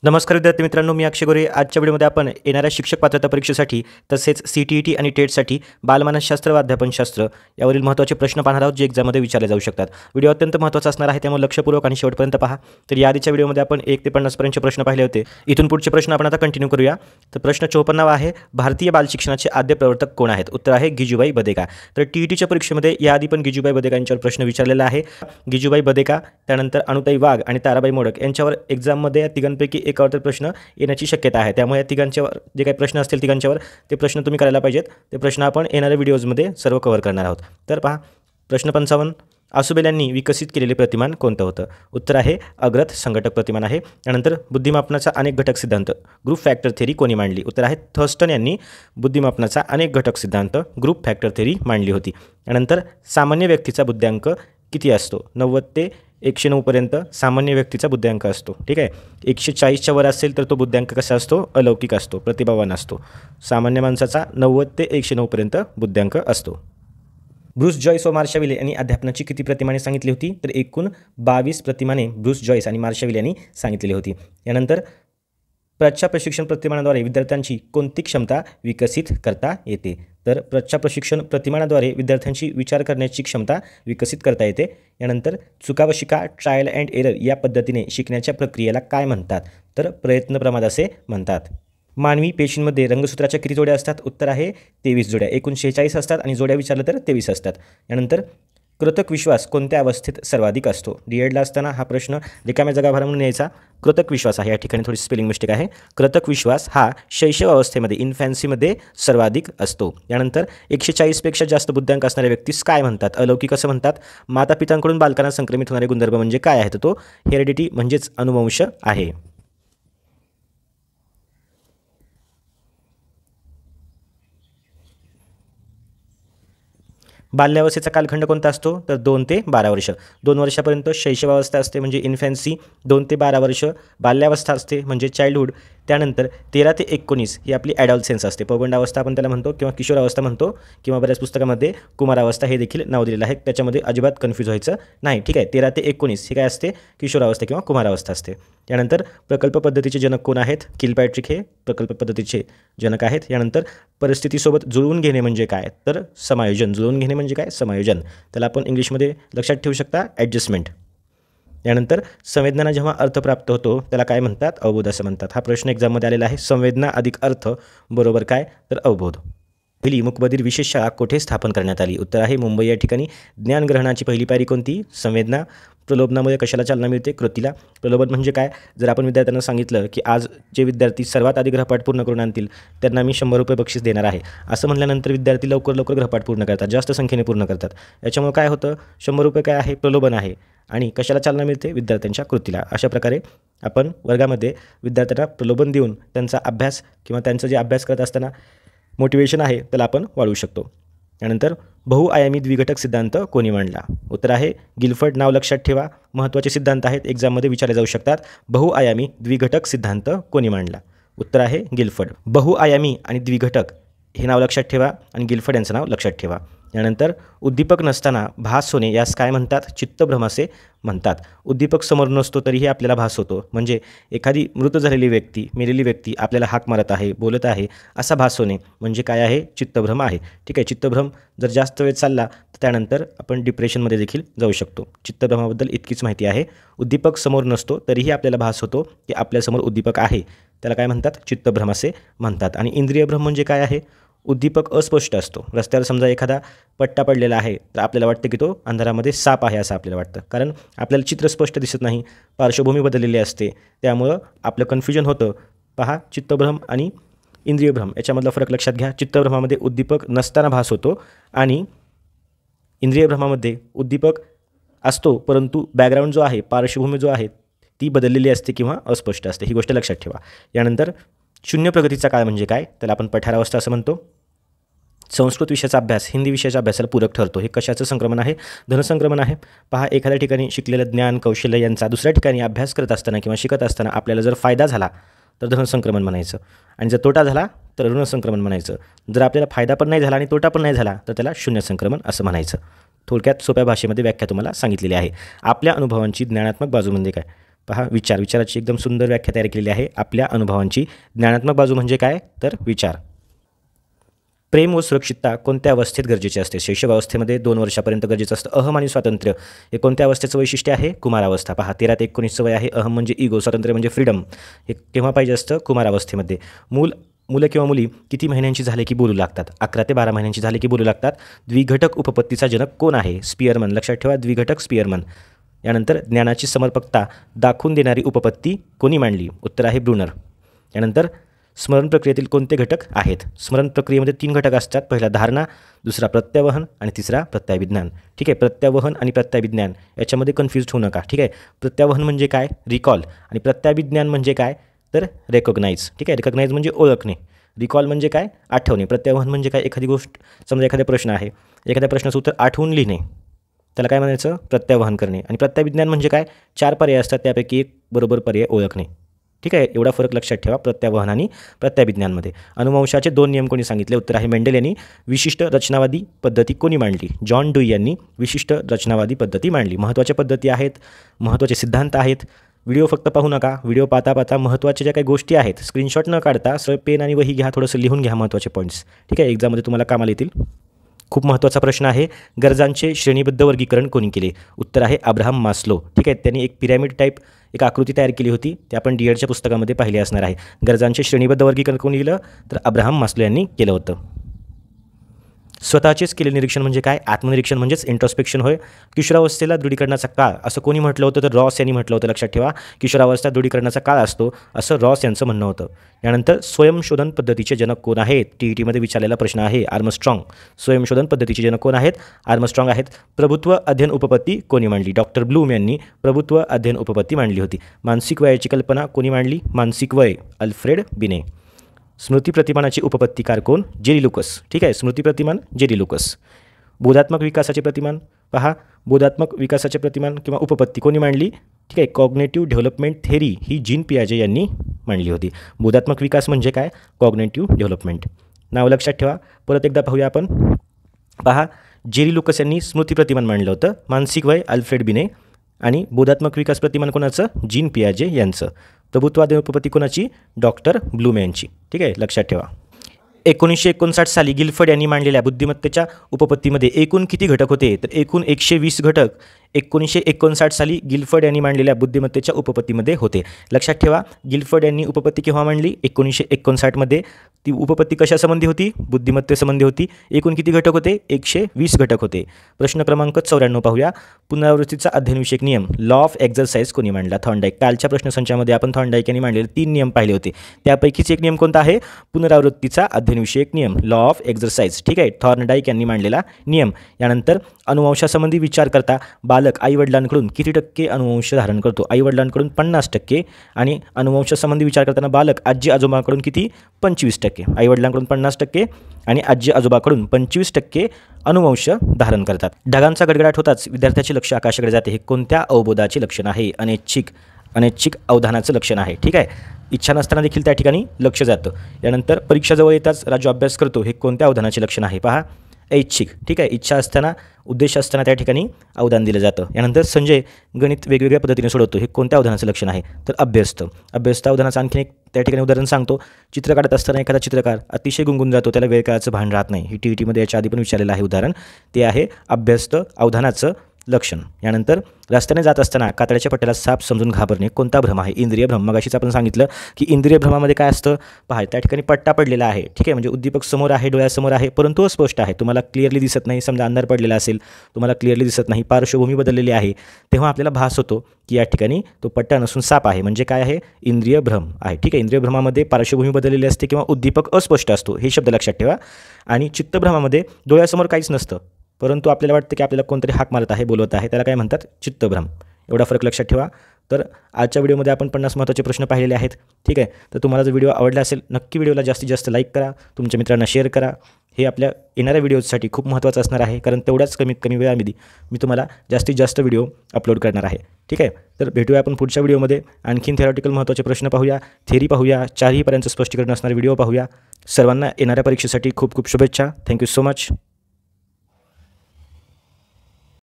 नमस्कार विद्यार्थी मित्रांनो, मी अक्षय गोरे. आजच्या व्हिडिओमध्ये आपण येणाऱ्या शिक्षक पात्रता परीक्षेसाठी तसेच CTET आणि टेटसाठी बालमानसशास्त्र व अध्यापनशास्त्र यावरील महत्त्वाचे प्रश्न पाहणार आहोत, जे एक्झाममध्ये विचारले जाऊ शकतात. व्हिडिओ अत्यंत महत्त्वाचा असणार आहे, त्यामुळे लक्षपूर्वक आणि शेवटपर्यंत पहा. तर या आधीच्या व्हिडिओमध्ये आपण 1 ते 50 पर्यंतचे प्रश्न पाहिले होते. इथून पुढचे प्रश्न आपण आता कंटिन्यू करूया. तर प्रश्न 54 आहे, भारतीय बालशिक्षणाचे आद्य प्रवर्तक कोण आहेत? उत्तर आहे गिजूबाई बधेका. तर TETच्या परीक्षेमध्ये याआधी पण गिजूबाई बधेका यांच्यावर प्रश्न विचारलेला आहे. गिजूबाई बधेका, त्यानंतर अनुताई वाघ आणि ताराबाई मोडक यांच्यावर एक्झाममध्ये या तिघांपैकी एकावर तर प्रश्न येण्याची शक्यता आहे. त्यामुळे या तिघांच्यावर जे काही प्रश्न असतील तिघांच्यावर ते प्रश्न तुम्ही करायला पाहिजेत. ते प्रश्न आपण येणाऱ्या व्हिडिओजमध्ये सर्व कव्हर करणार आहोत. तर पहा, प्रश्न 55, आसुबेल यांनी विकसित केलेले प्रतिमान कोणतं होतं? उत्तर आहे अग्रथ संघटक प्रतिमान आहे. त्यानंतर बुद्धिमापनाचा अनेक घटक सिद्धांत ग्रुप फॅक्टर थेरी कोणी मांडली? उत्तर आहे थर्स्टन यांनी बुद्धिमापनाचा अनेक घटक सिद्धांत ग्रुप फॅक्टर थेरी मांडली होती. त्यानंतर सामान्य व्यक्तीचा बुद्ध्यांक किती असतो? 90 ते 109 पर्यंत सामान्य व्यक्तीचा बुद्ध्यांक असतो. ठीक आहे. 140च्या वर असेल तर तो बुद्ध्यांक कसा असतो? अलौकिक असतो, प्रतिभावान असतो. सामान्य माणसाचा 90 ते 109 पर्यंत बुद्ध्यांक असतो. ब्रूस जॉईस व मार्शाविले यांनी अध्यापनाची किती प्रतिमाने सांगितली होती? तर एकूण 22 प्रतिमाने ब्रूस जॉईस आणि मार्शाविले यांनी सांगितलेली होती. यानंतर प्रच्छा प्रशिक्षण प्रतिमानाद्वारे विद्यार्थ्यांची कोणती क्षमता विकसित करता येते? तर प्रच्छा प्रशिक्षण प्रतिमानाद्वारे विद्यार्थ्यांची विचार करण्याची क्षमता विकसित करता येते. यानंतर चुका व शिका, ट्रायल अँड एरर या पद्धतीने शिकण्याच्या प्रक्रियेला काय म्हणतात? तर प्रयत्नप्रमाद असे म्हणतात. मानवी पेशींमध्ये रंगसूत्राच्या किती जोड्या असतात? उत्तर आहे 23 जोड्या. एकूण 46 असतात आणि जोड्या विचारलं तर 23 असतात. यानंतर कृतक विश्वास कोणत्या अवस्थेत सर्वाधिक असतो? DEDला असताना हा प्रश्न रिकाम्या जागा भरा म्हणून यायचा. कृतक विश्वास आहे, या ठिकाणी थोडी स्पेलिंग मिस्टेक आहे. कृतक विश्वास हा शैशव अवस्थेमध्ये, इन्फॅन्सीमध्ये सर्वाधिक असतो. यानंतर 140पेक्षा जास्त बुद्ध्यांक असणाऱ्या व्यक्तीस काय म्हणतात? अलौकिक असं म्हणतात. मातापितांकडून बालकांना संक्रमित होणारे गुणधर्म म्हणजे काय आहे? तर तो हेरिडिटी म्हणजेच अनुवंश आहे. बाल्यावस्थेचा कालखंड कोणता असतो? तर 2 ते 12 वर्ष. 2 वर्षापर्यंत शैशवावस्था असते म्हणजे इन्फॅन्सी. 2 ते 12 वर्ष बाल्यावस्था असते म्हणजे चाइल्डहुड. त्यानंतर 13 ते 19 ही आपली ॲडॉलसेन्स असते. पौगंडावस्था आपण त्याला म्हणतो किंवा किशोरावस्था म्हणतो, किंवा बऱ्याच पुस्तकामध्ये कुमारावस्था हे देखील नाव दिलेलं आहे. त्याच्यामध्ये अजिबात कन्फ्यूज व्हायचं नाही. ठीक आहे. 13 ते 19 ही काय असते? किशोरावस्था किंवा कुमारावस्था असते. त्यानंतर प्रकल्प पद्धतीचे जनक कोण आहेत? किलपॅट्रिक हे प्रकल्प पद्धतीचे जनक आहेत. यानंतर परिस्थितीसोबत जुळवून घेणे म्हणजे काय? तर समायोजन. जुळवून घेणे म्हणजे काय? समायोजन. त्याला आपण इंग्लिशमध्ये लक्षात ठेवू शकता ॲडजस्टमेंट. यानंतर संवेदना जेव्हा अर्थ प्राप्त होतो त्याला काय म्हणतात? अवबोध असं म्हणतात. हा प्रश्न एक्झाममध्ये आलेला आहे. संवेदना अधिक अर्थ बरोबर काय? तर अवबोध. पहिली मूकबधीर विशेष शाळा कुठे स्थापन करण्यात आली? उत्तर आहे मुंबई या ठिकाणी. ज्ञानग्रहणाची पहिली पायरी कोणती? संवेदना. प्रलोभनामुळे कशाला चालना मिळते? कृतीला. प्रलोभन म्हणजे काय? जर आपण विद्यार्थ्यांना सांगितलं की आज जे विद्यार्थी सर्वात आधी गृहपाठ पूर्ण करून आणतील त्यांना मी 100 रुपये बक्षीस देणार आहे, असं म्हटल्यानंतर विद्यार्थी लवकर गृहपाठ पूर्ण करतात, जास्त संख्येने पूर्ण करतात. याच्यामुळे काय होतं? 100 रुपये काय आहे? प्रलोभन आहे. आणि कशाला चालना मिळते? विद्यार्थ्यांच्या कृतीला. अशा प्रकारे आपण वर्गामध्ये विद्यार्थ्यांना प्रलोभन देऊन त्यांचा अभ्यास किंवा त्यांचं जे अभ्यास करत असताना मोटिवेशन आहे त्याला आपण वाढवू शकतो. त्यानंतर बहुआयामी द्विघटक सिद्धांत कोणी मांडला? उत्तर आहे गिलफर्ड. नाव लक्षात ठेवा. महत्त्वाचे सिद्धांत आहेत, एक्झाममध्ये विचारले जाऊ शकतात. बहुआयामी द्विघटक सिद्धांत कोणी मांडला? उत्तर आहे गिलफर्ड. बहुआयामी आणि द्विघटक हे नाव लक्षात ठेवा आणि गिलफर्ड यांचं नाव लक्षात ठेवा. यानंतर उद्दीपक नसताना भास होणे यास काय म्हणतात? चित्तभ्रम असे म्हणतात. उद्दीपक समोर नसतो तरीही आपल्याला भास होतो. म्हणजे एखादी मृत झालेली व्यक्ती, मेलेली व्यक्ती आपल्याला हाक मारत आहे, बोलत आहे, असा भास होणे म्हणजे काय आहे? चित्तभ्रम आहे. ठीक आहे. चित्तभ्रम जर जास्त वेळ चालला तर त्यानंतर आपण डिप्रेशनमध्ये देखील जाऊ शकतो. चित्तभ्रमाबद्दल इतकीच माहिती आहे. उद्दीपक समोर नसतो तरीही आपल्याला भास होतो की आपल्यासमोर उद्दीपक आहे, त्याला काय म्हणतात? चित्तभ्रम असे म्हणतात. आणि इंद्रियभ्रम म्हणजे काय आहे? उद्दीपक अस्पष्ट असतो. रस्त्यावर समजा एखादा पट्टा पडलेला आहे तर आपल्याला वाटतं की तो अंधारामध्ये साप आहे असं आपल्याला वाटतं, कारण आपल्याला चित्र स्पष्ट दिसत नाही, पार्श्वभूमी बदललेली असते, त्यामुळं आपलं कन्फ्युजन होतं. पहा, चित्तभ्रम आणि इंद्रियभ्रम याच्यामधला फरक लक्षात घ्या. चित्तभ्रमामध्ये उद्दीपक नसताना भास होतो आणि इंद्रियभ्रमामध्ये उद्दीपक असतो परंतु बॅकग्राऊंड जो आहे, पार्श्वभूमी जो आहे ती बदललेली असते किंवा अस्पष्ट असते. ही गोष्ट लक्षात ठेवा. यानंतर शून्य प्रगतीचा काळ म्हणजे काय? त्याला आपण पठारावस्था असं म्हणतो. संस्कृत विषयाचा अभ्यास हिंदी विषयाच्या अभ्यासाला पूरक ठरतो. हे कशाचं संक्रमण आहे? धनसंक्रमण आहे. पहा, एखाद्या ठिकाणी शिकलेलं ज्ञान कौशल्य यांचा दुसऱ्या ठिकाणी अभ्यास करत असताना किंवा शिकत असताना आपल्याला जर फायदा झाला तर धनसंक्रमण म्हणायचं, आणि जर तोटा झाला तर ऋणसंक्रमण म्हणायचं. जर आपल्याला फायदा पण नाही झाला आणि तोटा पण नाही झाला तर त्याला शून्य संक्रमण असं म्हणायचं. थोडक्यात सोप्या भाषेमध्ये व्याख्या तुम्हाला सांगितलेली आहे. आपल्या अनुभवांची ज्ञानात्मक बाजू म्हणजे काय? पहा विचाराची एकदम सुंदर व्याख्या तयार केलेली आहे आपल्या अनुभवांची. ज्ञानात्मक बाजू म्हणजे काय तर विचार. प्रेम व सुरक्षितता कोणत्या अवस्थेत गरजेचे असते? शैशवावस्थेमध्ये 2 वर्षापर्यंत गरजेचं असतं. अहम आणि स्वातंत्र्य हे कोणत्या अवस्थेचं वैशिष्ट्य आहे? कुमारावस्था. पहा 13 ते 19 वय आहे. अहम म्हणजे इगो, स्वातंत्र्य म्हणजे फ्रीडम. हे केव्हा पाहिजे असतं? कुमारावस्थेमध्ये. मुलं किंवा मुली किती महिन्यांची झाले की बोलू लागतात? 11 ते 12 महिन्यांची झाले की बोलू लागतात. द्विघटक उपपत्तीचा जनक कोण आहे? स्पियरमन. लक्षात ठेवा, द्विघटक स्पियरमन. यानंतर ज्ञानाची समर्पकता दाखवून देणारी उपपत्ती कोणी मांडली? उत्तर आहे ब्रुनर. यानंतर स्मरण प्रक्रियेतील कोणते घटक आहेत? स्मरण प्रक्रियेमध्ये 3 घटक असतात. पहिला धारणा, दुसरा प्रत्यावहन आणि तिसरा प्रत्याविज्ञान. ठीक आहे, प्रत्यावहन आणि प्रत्याविज्ञान याच्यामध्ये कन्फ्यूज होऊ नका. ठीक आहे, प्रत्यावहन म्हणजे काय? रिकॉल. आणि प्रत्याविज्ञान म्हणजे काय तर रेकॉग्नाइज. ठीक आहे, रेकॉग्नाइज म्हणजे ओळखणे. रिकॉल म्हणजे काय? आठवणे. प्रत्यावहन म्हणजे काय? एखादी गोष्ट, समजा एखादा प्रश्न आहे, एखाद्या प्रश्नाचं उत्तर आठवून लिहिणे, त्याला काय म्हणायचं? प्रत्यावहन करणे. आणि प्रत्याविज्ञान म्हणजे काय? 4 पर्याय असतात, त्यापैकी एक बरोबर पर्याय ओळखणे. ठीक आहे, एवढा फरक लक्षात ठेवा प्रत्यावहन आणि प्रत्याविज्ञानमध्ये. अनुवंशाचे 2 नियम कोणी सांगितले? उत्तर आहे मेंडेल यांनी. विशिष्ट रचनावादी पद्धती कोणी मांडली? जॉन डुई यांनी विशिष्ट रचनावादी पद्धती मांडली. महत्त्वाच्या पद्धती आहेत, महत्त्वाचे सिद्धांत आहेत. व्हिडिओ फक्त पाहू नका. व्हिडिओ पाहता महत्त्वाच्या ज्या काही गोष्टी आहेत स्क्रीनशॉट न काढता सरळ पेन आणि वही घ्या, थोडंसं लिहून घ्या महत्त्वाचे पॉईंट्स. ठीक आहे, एक्झाममध्ये तुम्हाला कामाला येतील. खूप महत्त्वाचा प्रश्न आहे. गरजांचे श्रेणीबद्ध वर्गीकरण कोणी केले? उत्तर आहे अब्राहम मास्लो. ठीक आहे, त्यांनी एक पिरॅमिड टाईप एक आकृती तयार केली होती, ते आपण डीएडच्या पुस्तकामध्ये पाहिली असणार आहे. गरजांचे श्रेणीबद्ध वर्गीकरण कोणी केलं? तर अब्राहम मास्लो यांनी केलं होतं. स्वतःचेच केलेले निरीक्षण म्हणजे काय? आत्मनिरीक्षण म्हणजेच इंट्रोस्पेक्शन होय. किशोरावस्थेला दृढीकरणाचा काळ असं कोणी म्हटलं होतं? तर रॉस यांनी म्हटलं होतं. लक्षात ठेवा, किशोरावस्था दृढीकरणाचा काळ असतो असं रॉस यांचं म्हणणं होतं. यानंतर स्वयंशोधन पद्धतीचे जनक कोण आहेत? TETमध्ये विचारलेला प्रश्न आहे. आर्मस्ट्रॉंग. स्वयंशोधन पद्धतीचे जनक कोण आहेत? आर्मस्ट्रॉंग आहेत. प्रभुत्व अध्ययन उपपत्ती कोणी मांडली? डॉक्टर ब्लूम यांनी प्रभुत्व अध्ययन उपपत्ती मांडली होती. मानसिक वयाची कल्पना कोणी मांडली? मानसिक वय अल्फ्रेड बिने. स्मृती प्रतिमानाची उपपत्तिकार कोण? Jerry Lucas. ठीक आहे, स्मृती प्रतिमान जेरी लुकस. बोधात्मक विकासाचे प्रतिमान. पहा, बोधात्मक विकासाचे प्रतिमान किंवा उपपत्ती कोणी मांडली? ठीक आहे, कॉग्नेटिव्ह डेव्हलपमेंट थेरी ही जीन पियाजे यांनी मांडली होती. बोधात्मक विकास म्हणजे काय? Cognitive development. नाव लक्षात ठेवा. परत एकदा पाहूया आपण. पहा, जेरी लुकस यांनी स्मृती प्रतिमान मांडलं होतं. मानसिक वय अल्फ्रेड बिने. आणि बोधात्मक विकास प्रतिमान कोणाचं? जीन पियाजे यांचं. प्रभुत्वादी उपपत्ती कोणाची? डॉक्टर ब्लूम यांची. ठीक आहे, लक्षात ठेवा. 1959 साली गिल्फर्ड यांनी मांडलेल्या बुद्धिमत्तेच्या उपपत्तीमध्ये एकूण किती घटक होते? तर एकूण 120 घटक 1959 साली गिल्फर्ड यांनी मांडलेल्या बुद्धिमत्तेच्या उपपत्तीमध्ये होते. लक्षात ठेवा, गिल्फर्ड यांनी उपपत्ती केव्हा मांडली? 1959मध्ये. ती उपपत्ती कशासंबंधी होती? बुद्धिमत्तेसंबंधी होती. एकूण किती घटक होते? 120 घटक होते. प्रश्न क्रमांक 94 पाहूया. पुनरावृत्तीचा अध्ययनविषयक नियम लॉ ऑफ एक्झरसाइज कोणी मांडला? थॉर्नडाईक. कालच्या प्रश्नसंचामध्ये आपण थॉर्नडाईक यांनी मांडलेले 3 नियम पाहिले होते. त्यापैकीच एक नियम कोणता आहे? पुनरावृत्तीचा अध्ययनविषयक नियम लॉ ऑफ एक्झरसाइज. ठीक आहे, थॉर्नडाईक यांनी मांडलेला नियम. यानंतर अनुवंशासंबंधी विचार करता बालक आईवडिलांकडून किती टक्के अनुवंश धारण करतो? आईवडिलांकडून 50% आणि अनुवंशासंबंधी विचार करताना बालक आजी आजोबांकडून किती? 25%. आईवडिलांकडून 50% आणि आजी आजोबाकडून 25% अनुवंश धारण करतात. ढगांचा गडगडाट होताच विद्यार्थ्याचे लक्ष आकाशाकडे जाते. हे कोणत्या अवबोधाचे लक्षण आहे? अनैच्छिक अवधानाचं लक्षण आहे. ठीक आहे, इच्छा नसताना देखील त्या ठिकाणी लक्ष जातं. यानंतर परीक्षा जवळ येताच राजू अभ्यास करतो. हे कोणत्या अवधानाचे लक्षण आहे? पहा, ऐच्छिक. ठीक आहे, इच्छा असताना, उद्देश असताना त्या ठिकाणी अवधान दिलं जातं. यानंतर संजय गणित वेगवेगळ्या पद्धतीने सोडवतो. हे कोणत्या अवधानाचं लक्षण आहे? तर अभ्यस्त अवधानाचं आणखीन एक त्या ठिकाणी उदाहरण सांगतो. चित्र काढत असताना एखादा चित्रकार अतिशय गुंगून जातो, त्याला वेळ काळाचं भान राहत नाही. ही TETमध्ये याच्या आधी पण विचारलेलं आहे उदाहरण. ते आहे अभ्यस्त अवधानाचं लक्षण. यानंतर रस्त्याने जात असताना कातड्याच्या पट्ट्याला साप समजून घाबरणे कोणता भ्रम आहे? इंद्रिय भ्रम. मगाशीच आपण सांगितलं की इंद्रिय भ्रमामध्ये काय असतं? पहा, त्या ठिकाणी पट्टा पडलेला आहे. ठीक आहे, म्हणजे उद्दीपक समोर आहे, डोळ्यासमोर आहे, परंतु अस्पष्ट आहे, तुम्हाला क्लिअरली दिसत नाही. समजा अंधार पडलेला असेल, तुम्हाला क्लिअरली दिसत नाही, पार्श्वभूमी बदललेली आहे, तेव्हा आपल्याला भास होतो की या ठिकाणी तो पट्टा नसून साप आहे. म्हणजे काय आहे? इंद्रिय भ्रम आहे. ठीक आहे, इंद्रिय भ्रमामध्ये पार्श्वभूमी बदललेली असते किंवा उद्दीपक अस्पष्ट असतो, हे शब्द लक्षात ठेवा. आणि चित्तभ्रमामध्ये डोळ्यासमोर काहीच नसतं, परंतु आपल्याला वाटतं की आपल्याला कोणतरी हाक मारत आहे, बोलवत आहे, त्याला काय म्हणतात? चित्तभ्रम. एवढा फरक लक्षात ठेवा. तर आजच्या व्हिडिओमध्ये आपण 50 महत्त्वाचे प्रश्न पाहिलेले आहेत. ठीक आहे, तर तुम्हाला जर व्हिडिओ आवडला असेल नक्की व्हिडिओला जास्तीत जास्त लाईक करा, तुमच्या मित्रांना शेअर करा. हे आपल्या येणाऱ्या व्हिडिओसाठी खूप महत्त्वाचं असणार आहे, कारण तेवढ्याच कमीत कमी वेळामध्ये मी तुम्हाला जास्तीत जास्त व्हिडिओ अपलोड करणार आहे. ठीक आहे, तर भेटूया आपण पुढच्या व्हिडिओमध्ये. आणखीन थेरॉटिकल महत्त्वाचे प्रश्न पाहूया, थेरी पाहूया, 4ही पर्यंत स्पष्टीकरण असणारे व्हिडिओ पाहूया. सर्वांना येणाऱ्या परीक्षेसाठी खूप खूप शुभेच्छा. Thank you so much.